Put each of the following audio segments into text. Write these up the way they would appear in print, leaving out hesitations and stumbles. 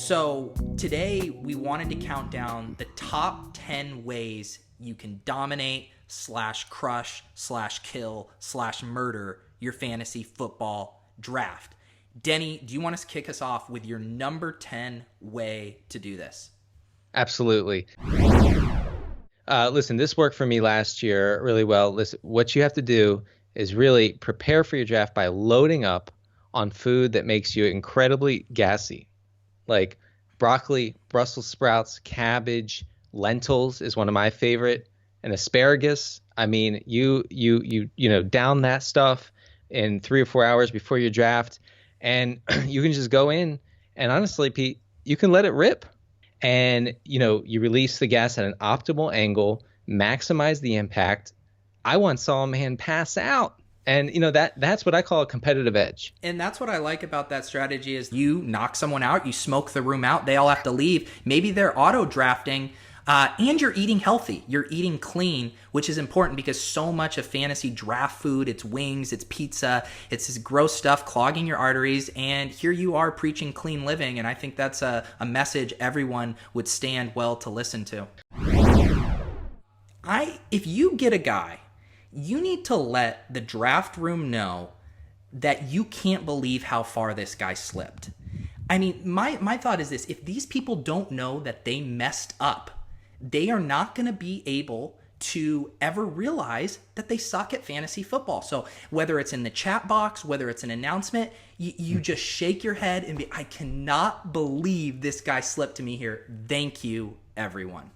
So today we wanted to count down the top 10 ways you can dominate / crush / kill / murder your fantasy football draft. Denny, do you want to kick us off with your number 10 way to do this? Absolutely. Listen, this worked for me last year really well. Listen, what you have to do is really prepare for your draft by loading up on food that makes you incredibly gassy. Like broccoli, Brussels sprouts, cabbage, lentils is one of my favorite, and asparagus. I mean, you down that stuff in 3 or 4 hours before your draft, and you can just go in and honestly, Pete, you can let it rip. And you release the gas at an optimal angle, maximize the impact. I once saw a man pass out. And that's what I call a competitive edge. And that's what I like about that strategy is you knock someone out, you smoke the room out, they all have to leave. Maybe they're auto drafting, and you're eating healthy. You're eating clean, which is important because so much of fantasy draft food, it's wings, it's pizza, it's this gross stuff clogging your arteries. And here you are preaching clean living. And I think that's a message everyone would stand well to listen to. If you get a guy, you need to let the draft room know that you can't believe how far this guy slipped. I mean, my thought is this. If these people don't know that they messed up, they are not going to be able to ever realize that they suck at fantasy football. So whether it's in the chat box, whether it's an announcement, you just shake your head and be, I cannot believe this guy slipped to me here. Thank you, everyone.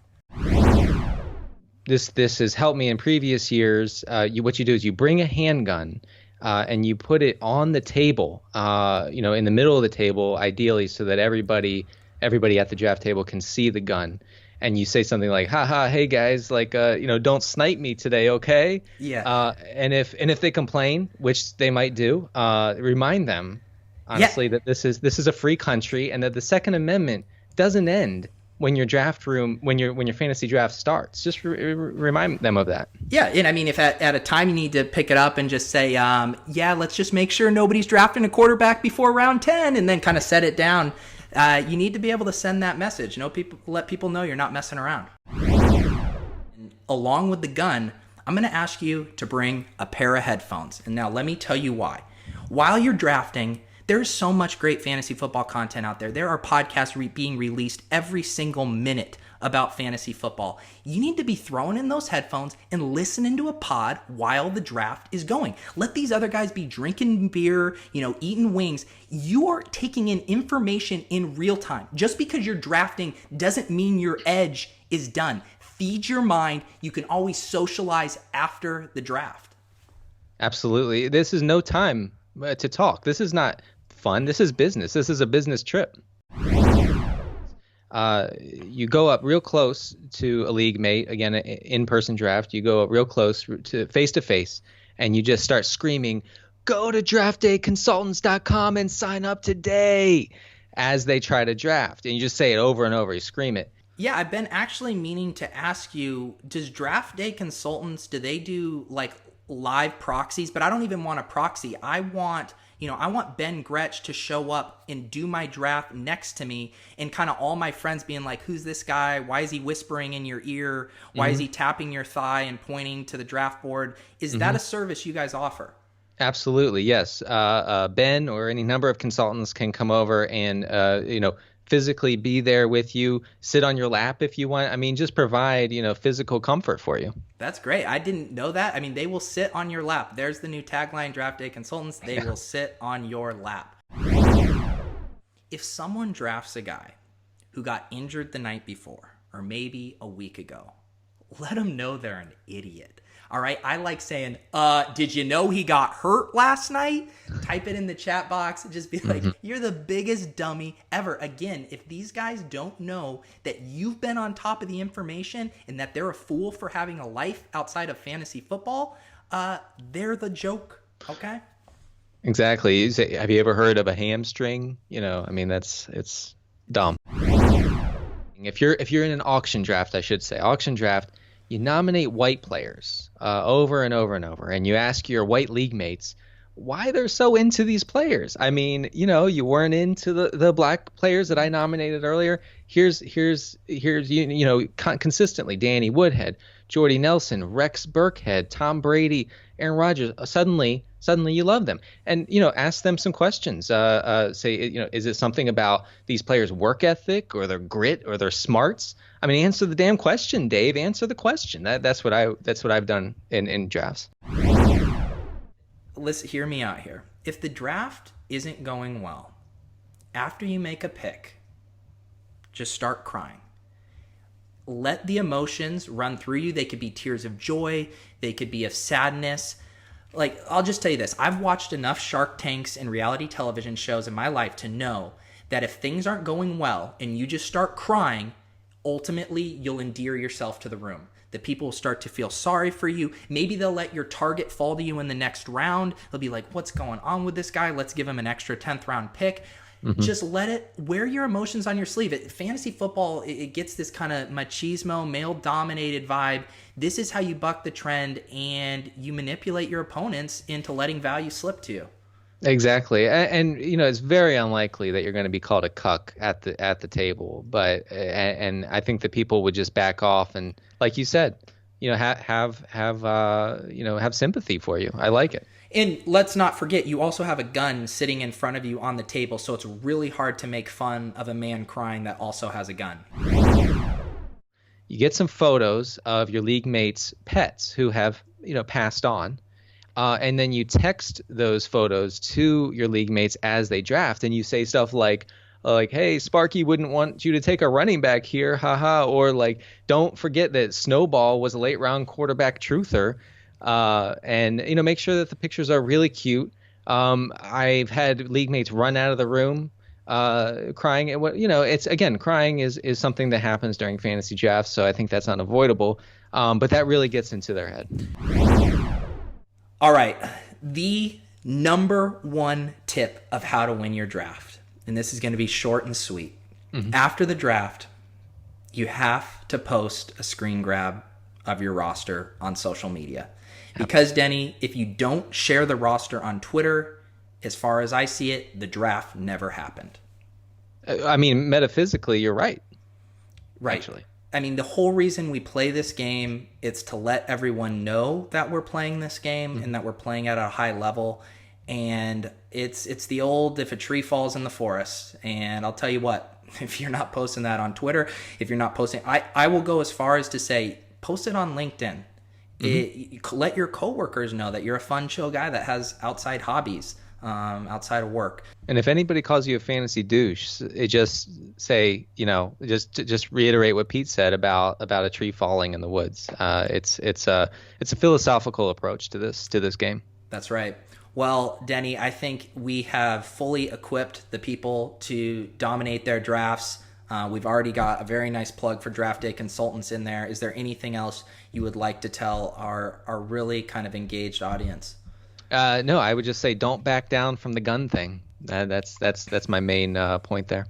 This has helped me in previous years. What you do is you bring a handgun and you put it on the table, in the middle of the table, ideally, so that everybody at the draft table can see the gun. And you say something like, "Ha, hey guys, don't snipe me today, okay?" Yeah. And if they complain, which they might do, remind them honestly that this is a free country and that the Second Amendment doesn't end when your fantasy draft starts. Just remind them of that. Yeah, and I mean, if at a time you need to pick it up and just say, let's just make sure nobody's drafting a quarterback before round 10, and then kind of set it down. You need to be able to send that message. Let people know you're not messing around. And along with the gun, I'm going to ask you to bring a pair of headphones. And now let me tell you why. While you're drafting, there's so much great fantasy football content out there. There are podcasts being released every single minute about fantasy football. You need to be throwing in those headphones and listening to a pod while the draft is going. Let these other guys be drinking beer, eating wings. You are taking in information in real time. Just because you're drafting doesn't mean your edge is done. Feed your mind. You can always socialize after the draft. Absolutely. This is no time to talk. This is not fun. This is business. This is a business trip. You go up real close to a league mate, again, an in-person draft. You go up real close to face, and you just start screaming, "Go to draftdayconsultants.com and sign up today," as they try to draft. And you just say it over and over. You scream it. Yeah, I've been actually meaning to ask you, does Draft Day Consultants, do they do like live proxies? But I don't even want a proxy. I want Ben Gretsch to show up and do my draft next to me, and kind of all my friends being like, who's this guy? Why is he whispering in your ear? Why is he tapping your thigh and pointing to the draft board? Is that a service you guys offer? Absolutely, yes. Ben or any number of consultants can come over and, physically be there with you, sit on your lap if you want. I mean, just provide, physical comfort for you. That's great. I didn't know that. I mean, they will sit on your lap. There's the new tagline, Draft Day Consultants. They will sit on your lap. If someone drafts a guy who got injured the night before, or maybe a week ago, let them know they're an idiot. All right, I like saying, did you know he got hurt last night? Type it in the chat box. Just be like, you're the biggest dummy ever. Again, if these guys don't know that you've been on top of the information and that they're a fool for having a life outside of fantasy football, they're the joke, okay? Exactly. Have you ever heard of a hamstring? It's dumb. If you're in an auction draft, I should say, you nominate white players over and over and over, and you ask your white league mates, why they're so into these players. I mean, you weren't into the black players that I nominated earlier. Consistently Danny Woodhead, Jordy Nelson, Rex Burkhead, Tom Brady, Aaron Rodgers. Suddenly you love them. And, ask them some questions. Say, is it something about these players' work ethic or their grit or their smarts? I mean, answer the damn question, Dave. Answer the question. That's what I've done in drafts. Listen, hear me out here. If the draft isn't going well, after you make a pick, just start crying. Let the emotions run through you. They could be tears of joy. They could be of sadness. Like, I'll just tell you this. I've watched enough Shark Tanks and reality television shows in my life to know that if things aren't going well and you just start crying, ultimately you'll endear yourself to the room. The people will start to feel sorry for you. Maybe they'll let your target fall to you in the next round. They'll be like, what's going on with this guy? Let's give him an extra 10th round pick. Mm-hmm. Just wear your emotions on your sleeve. Fantasy football, it gets this kind of machismo, male-dominated vibe. This is how you buck the trend, and you manipulate your opponents into letting value slip to you. Exactly. And it's very unlikely that you're going to be called a cuck at the table, but and I think that people would just back off and, like you said, have sympathy for you. I like it. And let's not forget, you also have a gun sitting in front of you on the table, so it's really hard to make fun of a man crying that also has a gun. You get some photos of your league mates' pets who have, passed on. And then you text those photos to your league mates as they draft, and you say stuff like, hey, Sparky wouldn't want you to take a running back here, haha, or like, don't forget that Snowball was a late round quarterback truther, and make sure that the pictures are really cute. I've had league mates run out of the room crying. It's, again, crying is something that happens during fantasy drafts, so I think that's unavoidable. But that really gets into their head. All right, the number one tip of how to win your draft, and this is going to be short and sweet. Mm-hmm. After the draft, you have to post a screen grab of your roster on social media. Because, Denny, if you don't share the roster on Twitter, as far as I see it, the draft never happened. I mean, metaphysically, you're right. Right. Actually. I mean, the whole reason we play this game, it's to let everyone know that we're playing this game and that we're playing at a high level. And it's the old, if a tree falls in the forest. And I'll tell you what, if you're not posting that on Twitter, if you're not posting, I will go as far as to say, post it on LinkedIn. Let your coworkers know that you're a fun, chill guy that has outside hobbies. Outside of work. And if anybody calls you a fantasy douche, just say, just reiterate what Pete said about a tree falling in the woods. It's a philosophical approach to this game. That's right. Well, Denny, I think we have fully equipped the people to dominate their drafts. We've already got a very nice plug for Draft Day Consultants in there. Is there anything else you would like to tell our really kind of engaged audience? No, I would just say don't back down from the gun thing. That's my main point there.